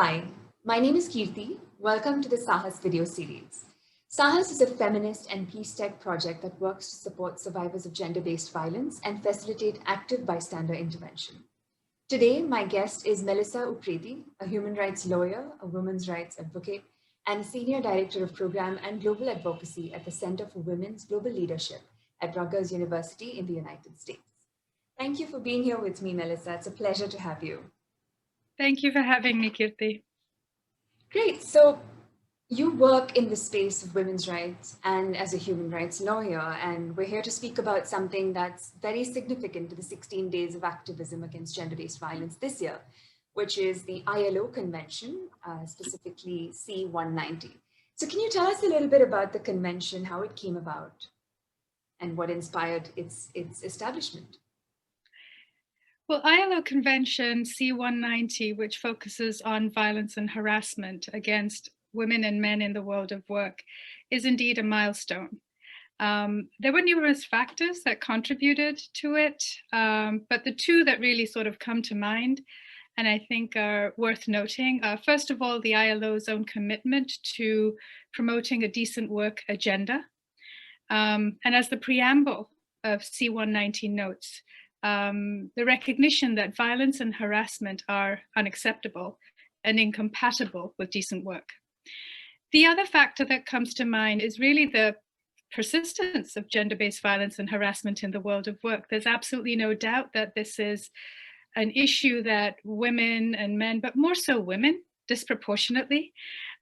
Hi, my name is Kirti. Welcome to the Sahas video series. Sahas is a feminist and peace tech project that works to support survivors of gender-based violence and facilitate active bystander intervention. Today, my guest is Melissa Upreti, a human rights lawyer, a women's rights advocate, and Senior Director of Program and Global Advocacy at the Center for Women's Global Leadership at Rutgers University in the United States. Thank you for being here with me, Melissa. It's a pleasure to have you. Thank you for having me, Kirti. Great. So you work in the space of women's rights and as a human rights lawyer, and we're here to speak about something that's very significant to the 16 days of activism against gender-based violence this year, which is the ILO Convention, specifically C190. So can you tell us a little bit about the convention, how it came about, and what inspired its establishment? Well, ILO Convention C190, which focuses on violence and harassment against women and men in the world of work, is indeed a milestone. There were numerous factors that contributed to it, but the two that really sort of come to mind and I think are worth noting, first of all, the ILO's own commitment to promoting a decent work agenda. And as the preamble of C190 notes, the recognition that violence and harassment are unacceptable and incompatible with decent work. The other factor that comes to mind is really the persistence of gender-based violence and harassment in the world of work. There's absolutely no doubt that this is an issue that women and men, but more so women disproportionately,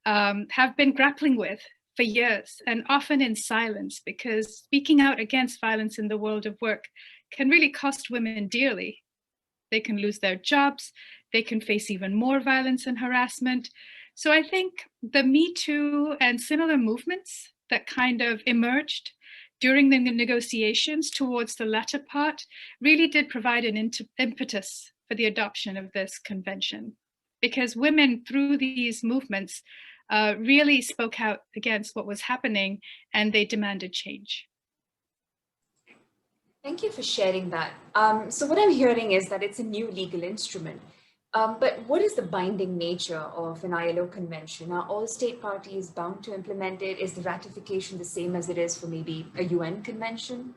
have been grappling with for years, and often in silence, because speaking out against violence in the world of work can really cost women dearly. They can lose their jobs, they can face even more violence and harassment. So I think the Me Too and similar movements that kind of emerged during the negotiations towards the latter part really did provide an impetus for the adoption of this convention, because women through these movements really spoke out against what was happening and they demanded change. Thank you for sharing that. So what I'm hearing is that it's a new legal instrument, but what is the binding nature of an ILO convention? Are all state parties bound to implement it? Is the ratification the same as it is for maybe a UN convention?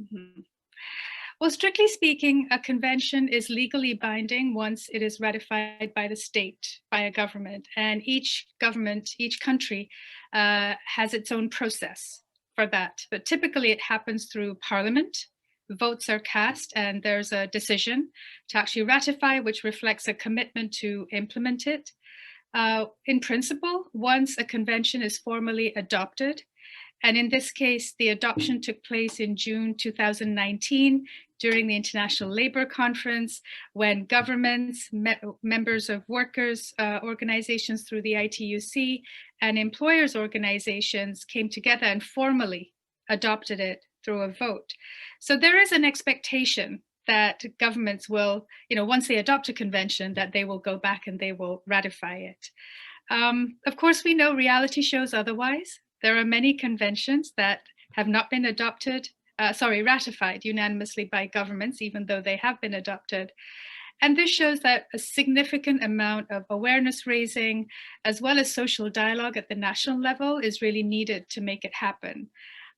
Mm-hmm. Well, strictly speaking, a convention is legally binding once it is ratified by the state, by a government, and each government, each country has its own process for that. But typically it happens through parliament. Votes are cast and there's a decision to actually ratify, which reflects a commitment to implement it. In principle, once a convention is formally adopted, and in this case, the adoption took place in June 2019 during the International Labour Conference, when governments, members of workers' organizations through the ITUC, and employers' organizations came together and formally adopted it through a vote. So there is an expectation that governments will, once they adopt a convention, that they will go back and they will ratify it. Of course, we know reality shows otherwise. There are many conventions that have not been ratified unanimously by governments, even though they have been adopted. And this shows that a significant amount of awareness raising, as well as social dialogue at the national level, is really needed to make it happen.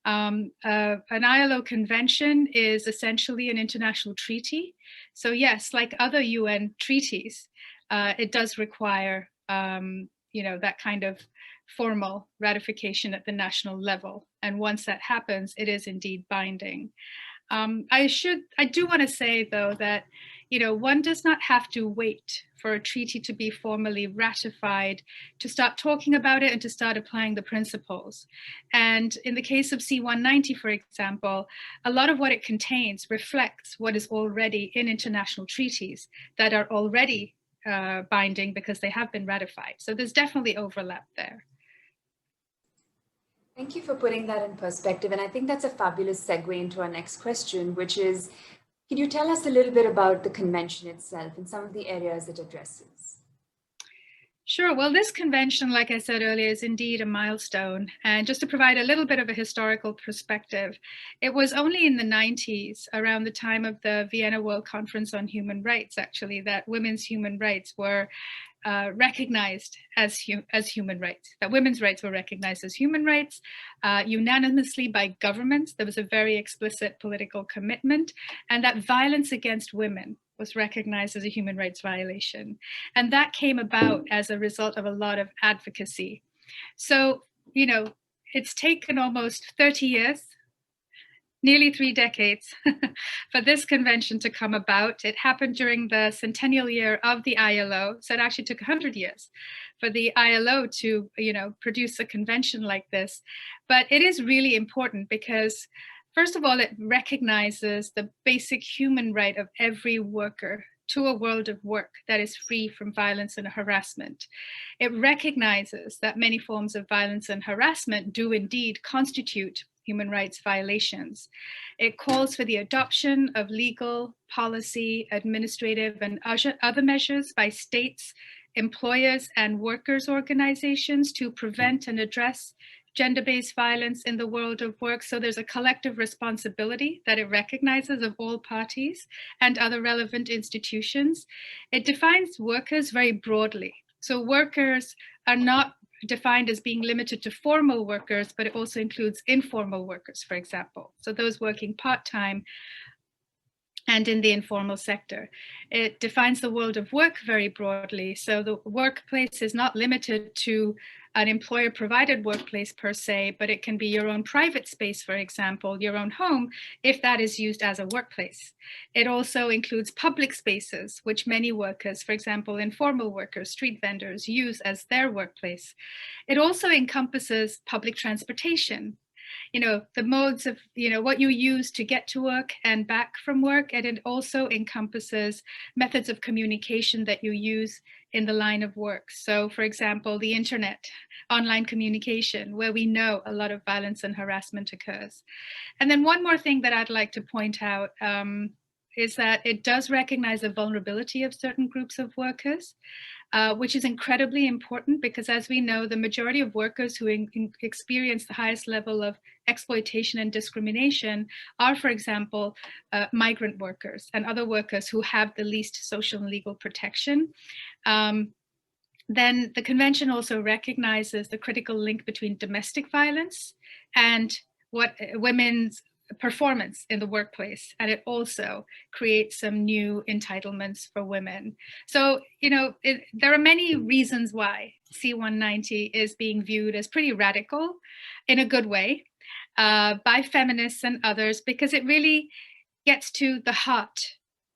An ILO convention is essentially an international treaty. So yes, like other UN treaties, it does require that kind of formal ratification at the national level. And once that happens, it is indeed binding. I do want to say, though, that one does not have to wait for a treaty to be formally ratified to start talking about it and to start applying the principles. And in the case of C190, for example, a lot of what it contains reflects what is already in international treaties that are already binding because they have been ratified. So there's definitely overlap there. Thank you for putting that in perspective. And I think that's a fabulous segue into our next question, which is, can you tell us a little bit about the convention itself and some of the areas it addresses? Sure. Well, this convention, like I said earlier, is indeed a milestone. And just to provide a little bit of a historical perspective, it was only in the 90s, around the time of the Vienna World Conference on Human Rights, actually, that women's human rights were recognized as human rights, that women's rights were recognized as human rights unanimously by governments. There was a very explicit political commitment, and that violence against women was recognized as a human rights violation. And that came about as a result of a lot of advocacy. So, you know, it's taken almost 30 years, nearly 3 decades, for this convention to come about. It happened during the centennial year of the ILO, so it actually took 100 years for the ILO to, produce a convention like this. But it is really important because, first of all, it recognizes the basic human right of every worker to a world of work that is free from violence and harassment. It recognizes that many forms of violence and harassment do indeed constitute human rights violations. It calls for the adoption of legal, policy, administrative, and other measures by states, employers, and workers' organizations to prevent and address gender-based violence in the world of work. So there's a collective responsibility that it recognizes of all parties and other relevant institutions. It defines workers very broadly. So workers are not defined as being limited to formal workers, but it also includes informal workers, for example. So those working part-time and in the informal sector. It defines the world of work very broadly. So the workplace is not limited to an employer-provided workplace per se, but it can be your own private space, for example, your own home, if that is used as a workplace. It also includes public spaces, which many workers, for example, informal workers, street vendors, use as their workplace. It also encompasses public transportation, the modes of, what you use to get to work and back from work. And it also encompasses methods of communication that you use in the line of work. So, for example, the internet, online communication, where we know a lot of violence and harassment occurs. And then one more thing that I'd like to point out is that it does recognize the vulnerability of certain groups of workers, which is incredibly important because, as we know, the majority of workers who experience the highest level of exploitation and discrimination are, for example, migrant workers and other workers who have the least social and legal protection. Then the convention also recognizes the critical link between domestic violence and what women's performance in the workplace, and it also creates some new entitlements for women. So, there are many reasons why C190 is being viewed as pretty radical in a good way by feminists and others, because it really gets to the heart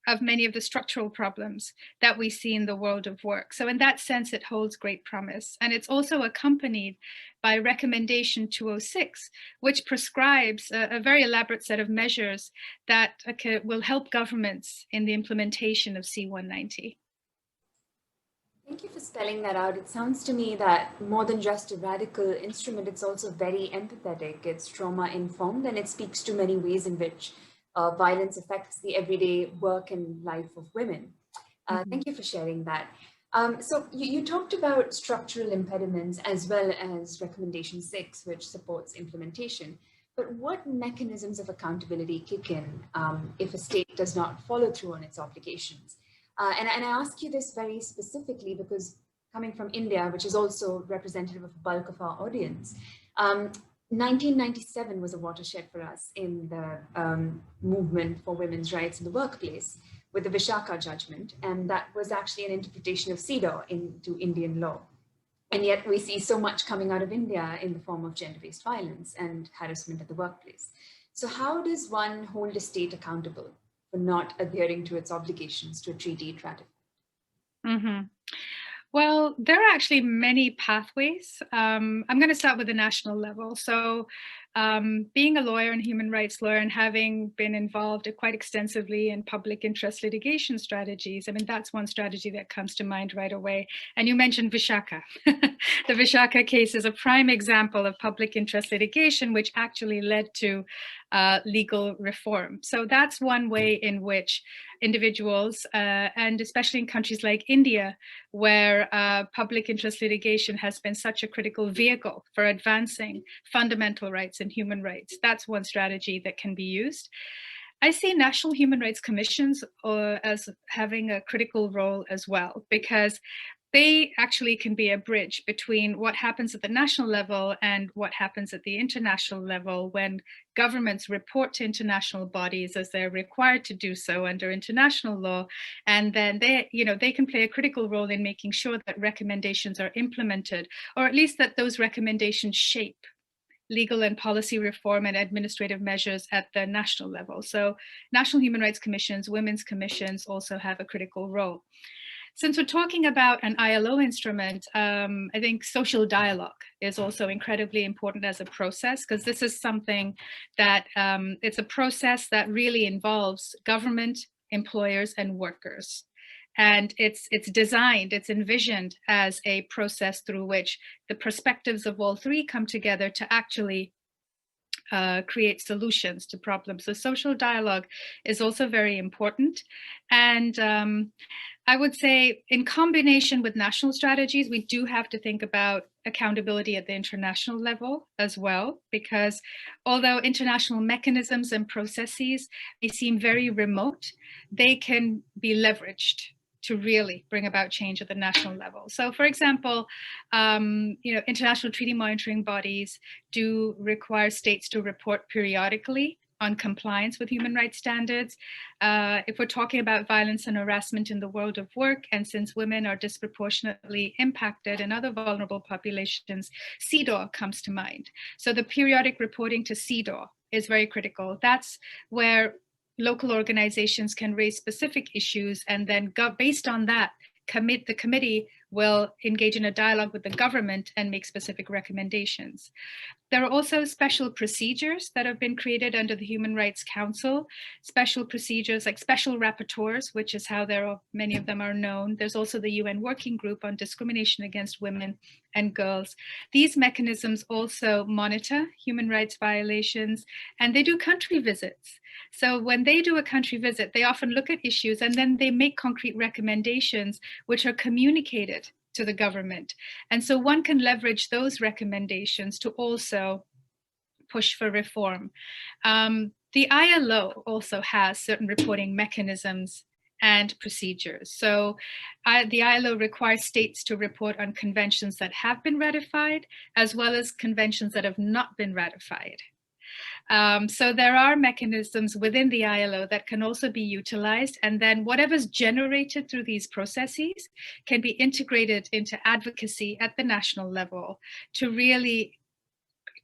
of many of the structural problems that we see in the world of work. So in that sense, it holds great promise. And it's also accompanied by Recommendation 206, which prescribes a very elaborate set of measures that will help governments in the implementation of C190. Thank you for spelling that out. It sounds to me that more than just a radical instrument, it's also very empathetic, it's trauma-informed, and it speaks to many ways in which violence affects the everyday work and life of women. Thank you for sharing that. So you talked about structural impediments as well as Recommendation 6, which supports implementation. But what mechanisms of accountability kick in if a state does not follow through on its obligations? And I ask you this very specifically because coming from India, which is also representative of the bulk of our audience, 1997 was a watershed for us in the movement for women's rights in the workplace with the Vishaka judgment. And that was actually an interpretation of CEDAW into Indian law. And yet we see so much coming out of India in the form of gender-based violence and harassment at the workplace. So how does one hold a state accountable for not adhering to its obligations to a treaty it ratified? Mm-hmm. Well, there are actually many pathways. I'm going to start with the national level. So being a lawyer and human rights lawyer and having been involved quite extensively in public interest litigation strategies, I mean, that's one strategy that comes to mind right away. And you mentioned Vishaka. The Vishaka case is a prime example of public interest litigation, which actually led to legal reform. So that's one way in which individuals, and especially in countries like India, where public interest litigation has been such a critical vehicle for advancing fundamental rights and human rights, that's one strategy that can be used. I see national human rights commissions as having a critical role as well, because they actually can be a bridge between what happens at the national level and what happens at the international level when governments report to international bodies as they're required to do so under international law. And then they can play a critical role in making sure that recommendations are implemented, or at least that those recommendations shape legal and policy reform and administrative measures at the national level. So national human rights commissions, women's commissions also have a critical role. Since we're talking about an ILO instrument, I think social dialogue is also incredibly important as a process, because this is something that it's a process that really involves government, employers, and workers. And it's designed, it's envisioned as a process through which the perspectives of all three come together to actually create solutions to problems. So social dialogue is also very important. And I would say in combination with national strategies, we do have to think about accountability at the international level as well, because although international mechanisms and processes may seem very remote, they can be leveraged to really bring about change at the national level. So for example, international treaty monitoring bodies do require states to report periodically on compliance with human rights standards. If we're talking about violence and harassment in the world of work, and since women are disproportionately impacted in other vulnerable populations, CEDAW comes to mind. So the periodic reporting to CEDAW is very critical. That's where local organizations can raise specific issues, and then based on that, the committee will engage in a dialogue with the government and make specific recommendations. There are also special procedures that have been created under the Human Rights Council, special procedures like special rapporteurs, which is how many of them are known. There's also the UN Working Group on Discrimination Against Women and Girls. These mechanisms also monitor human rights violations, and they do country visits. So when they do a country visit, they often look at issues and then they make concrete recommendations which are communicated to the government. And so one can leverage those recommendations to also push for reform. The ILO also has certain reporting mechanisms and procedures. So the ILO requires states to report on conventions that have been ratified, as well as conventions that have not been ratified. So there are mechanisms within the ILO that can also be utilized, and then whatever's generated through these processes can be integrated into advocacy at the national level to really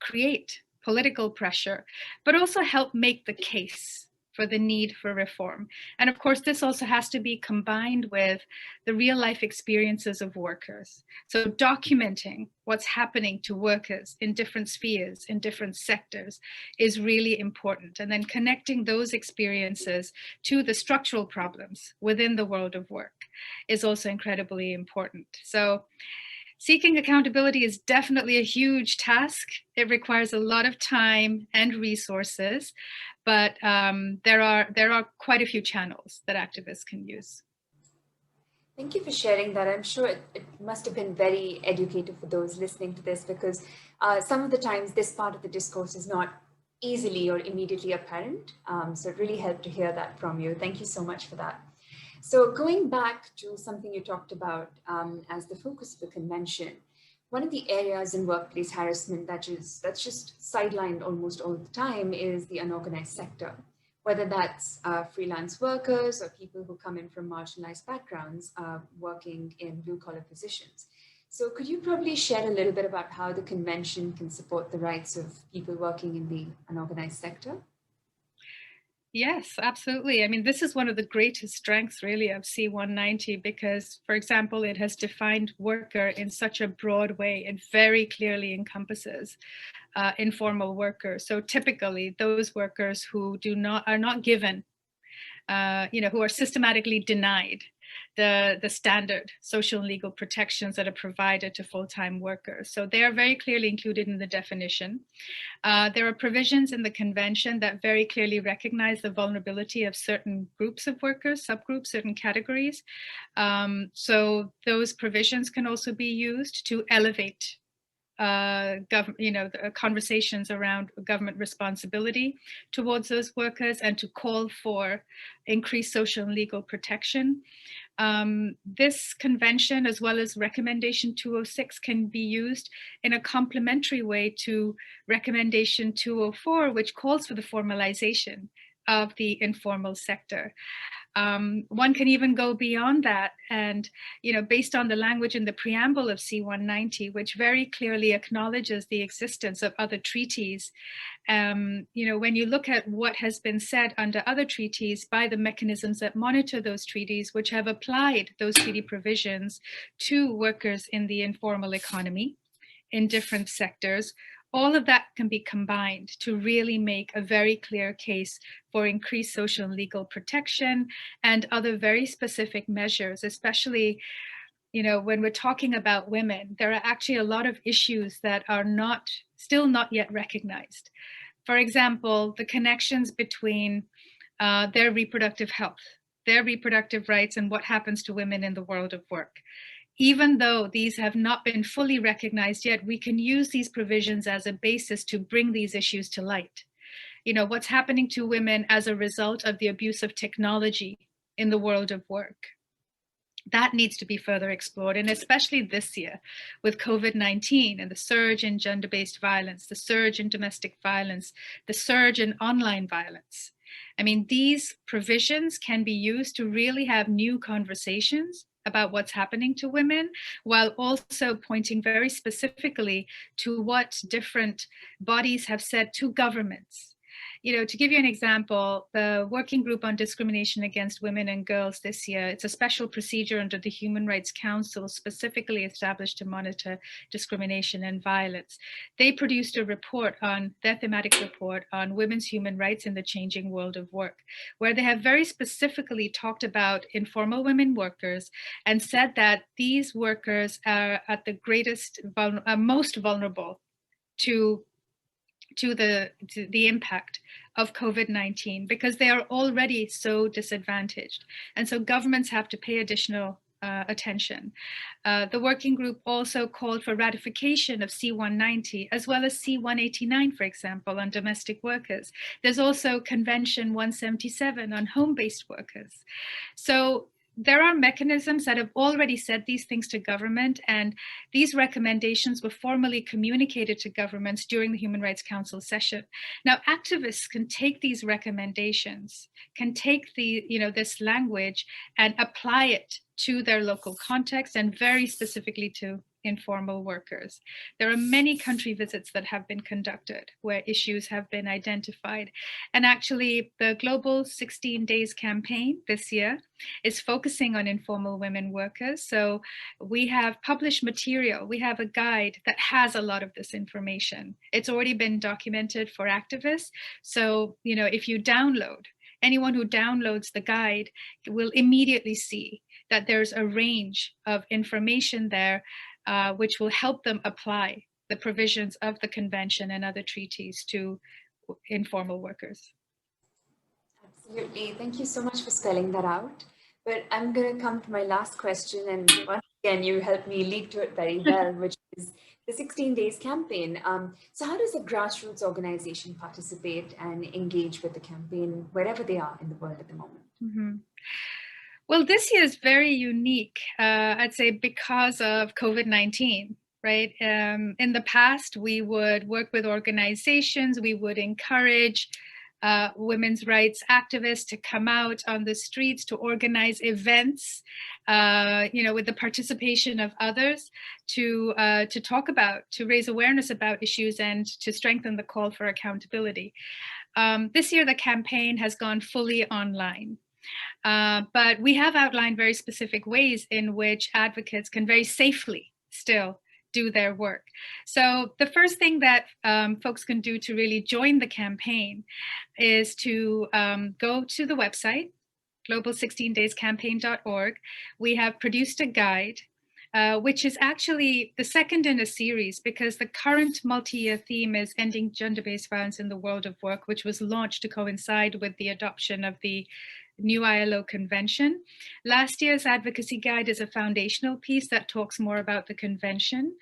create political pressure, but also help make the case for the need for reform. And of course, this also has to be combined with the real life experiences of workers. So documenting what's happening to workers in different spheres, in different sectors is really important. And then connecting those experiences to the structural problems within the world of work is also incredibly important. So seeking accountability is definitely a huge task. It requires a lot of time and resources, but there are quite a few channels that activists can use. Thank you for sharing that. I'm sure it must have been very educative for those listening to this, because some of the times this part of the discourse is not easily or immediately apparent. So it really helped to hear that from you. Thank you so much for that. So going back to something you talked about as the focus of the convention, one of the areas in workplace harassment that's just sidelined almost all the time is the unorganized sector, whether that's freelance workers or people who come in from marginalized backgrounds working in blue-collar positions. So could you probably share a little bit about how the convention can support the rights of people working in the unorganized sector? Yes, absolutely. I mean, this is one of the greatest strengths really of C190, because, for example, it has defined worker in such a broad way. It very clearly encompasses informal workers. So typically those workers who are not given, who are systematically denied the standard social and legal protections that are provided to full-time workers. So they are very clearly included in the definition. There are provisions in the convention that very clearly recognize the vulnerability of certain groups of workers, subgroups, certain categories. So those provisions can also be used to elevate conversations around government responsibility towards those workers and to call for increased social and legal protection. This convention, as well as Recommendation 206, can be used in a complementary way to Recommendation 204, which calls for the formalization of the informal sector. One can even go beyond that and, based on the language in the preamble of C190, which very clearly acknowledges the existence of other treaties, when you look at what has been said under other treaties by the mechanisms that monitor those treaties, which have applied those treaty provisions to workers in the informal economy in different sectors, all of that can be combined to really make a very clear case for increased social and legal protection and other very specific measures, especially, when we're talking about women. There are actually a lot of issues that are still not yet recognized. For example, the connections between their reproductive health, their reproductive rights, and what happens to women in the world of work. Even though these have not been fully recognized yet, we can use these provisions as a basis to bring these issues to light. What's happening to women as a result of the abuse of technology in the world of work. That needs to be further explored, and especially this year with COVID-19 and the surge in gender-based violence, the surge in domestic violence, the surge in online violence. I mean, these provisions can be used to really have new conversations about what's happening to women, while also pointing very specifically to what different bodies have said to governments. To give you an example, the Working Group on Discrimination Against Women and Girls this year, it's a special procedure under the Human Rights Council specifically established to monitor discrimination and violence. They produced a report their thematic report on women's human rights in the changing world of work, where they have very specifically talked about informal women workers and said that these workers are at the most vulnerable to the impact of COVID-19 because they are already so disadvantaged. And so governments have to pay additional attention. The working group also called for ratification of C190 as well as C189, for example, on domestic workers. There's also Convention 177 on home-based workers. So there are mechanisms that have already said these things to government, and these recommendations were formally communicated to governments during the Human Rights Council session. Now, activists can take these recommendations, can take this language and apply it to their local context and very specifically to informal workers. There are many country visits that have been conducted where issues have been identified. And actually, the Global 16 Days campaign this year is focusing on informal women workers. So we have published material. We have a guide that has a lot of this information. It's already been documented for activists. So, if you anyone who downloads the guide will immediately see that there's a range of information there which will help them apply the provisions of the convention and other treaties to informal workers. Absolutely. Thank you so much for spelling that out. But I'm going to come to my last question. And once again, you helped me lead to it very well, which is the 16 Days campaign. So how does a grassroots organization participate and engage with the campaign wherever they are in the world at the moment? Mm-hmm. Well, this year is very unique, I'd say, because of COVID-19, right? In the past, we would work with organizations, we would encourage women's rights activists to come out on the streets to organize events, with the participation of others to raise awareness about issues and to strengthen the call for accountability. This year, the campaign has gone fully online. But we have outlined very specific ways in which advocates can very safely still do their work. So the first thing that folks can do to really join the campaign is to go to the website, global16dayscampaign.org, we have produced a guide, which is actually the second in a series, because the current multi-year theme is ending gender-based violence in the world of work, which was launched to coincide with the adoption of the new Ilo Convention. Last year's advocacy guide is a foundational piece that talks more about the convention.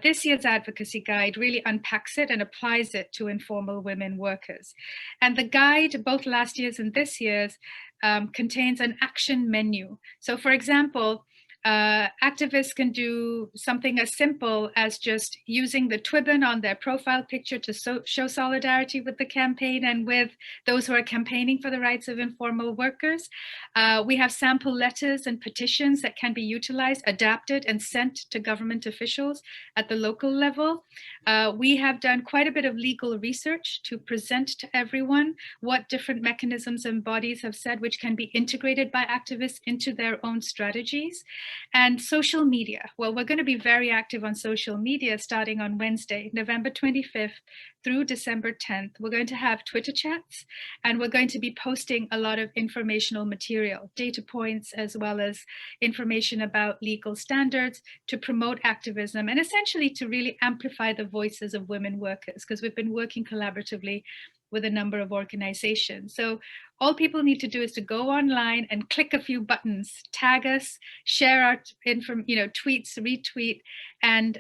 This year's advocacy guide really unpacks it and applies it to informal women workers. And the guide, both last year's and this year's, contains an action menu. So for example, activists can do something as simple as just using the Twibbon on their profile picture to show solidarity with the campaign and with those who are campaigning for the rights of informal workers. We have sample letters and petitions that can be utilized, adapted, and sent to government officials at the local level. We have done quite a bit of legal research to present to everyone what different mechanisms and bodies have said, which can be integrated by activists into their own strategies. And social media. Well, we're going to be very active on social media starting on Wednesday, November 25th through December 10th. We're going to have Twitter chats, and we're going to be posting a lot of informational material, data points, as well as information about legal standards to promote activism and essentially to really amplify the voices of women workers, because we've been working collaboratively with a number of organizations. So all people need to do is to go online and click a few buttons, tag us, share our tweets, retweet, and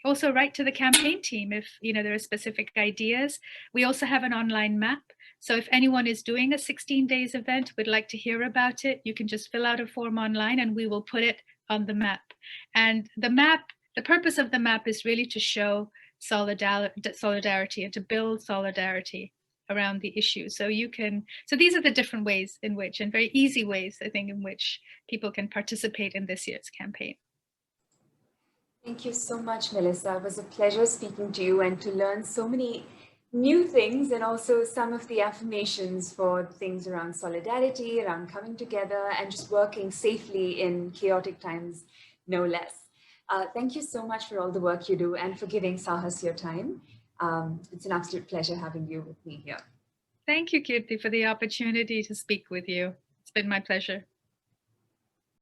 also write to the campaign team if there are specific ideas. We also have an online map. So if anyone is doing a 16 days event, would like to hear about it, you can just fill out a form online and we will put it on the map. And the map, the purpose of the map is really to show solidarity and to build solidarity around the issue. So these are the different ways in which, and very easy ways, I think, in which people can participate in this year's campaign. Thank you so much, Melissa. It was a pleasure speaking to you and to learn so many new things, and also some of the affirmations for things around solidarity, around coming together and just working safely in chaotic times, no less. Thank you so much for all the work you do and for giving Sahas your time. It's an absolute pleasure having you with me here. Thank you, Kirti, for the opportunity to speak with you. It's been my pleasure.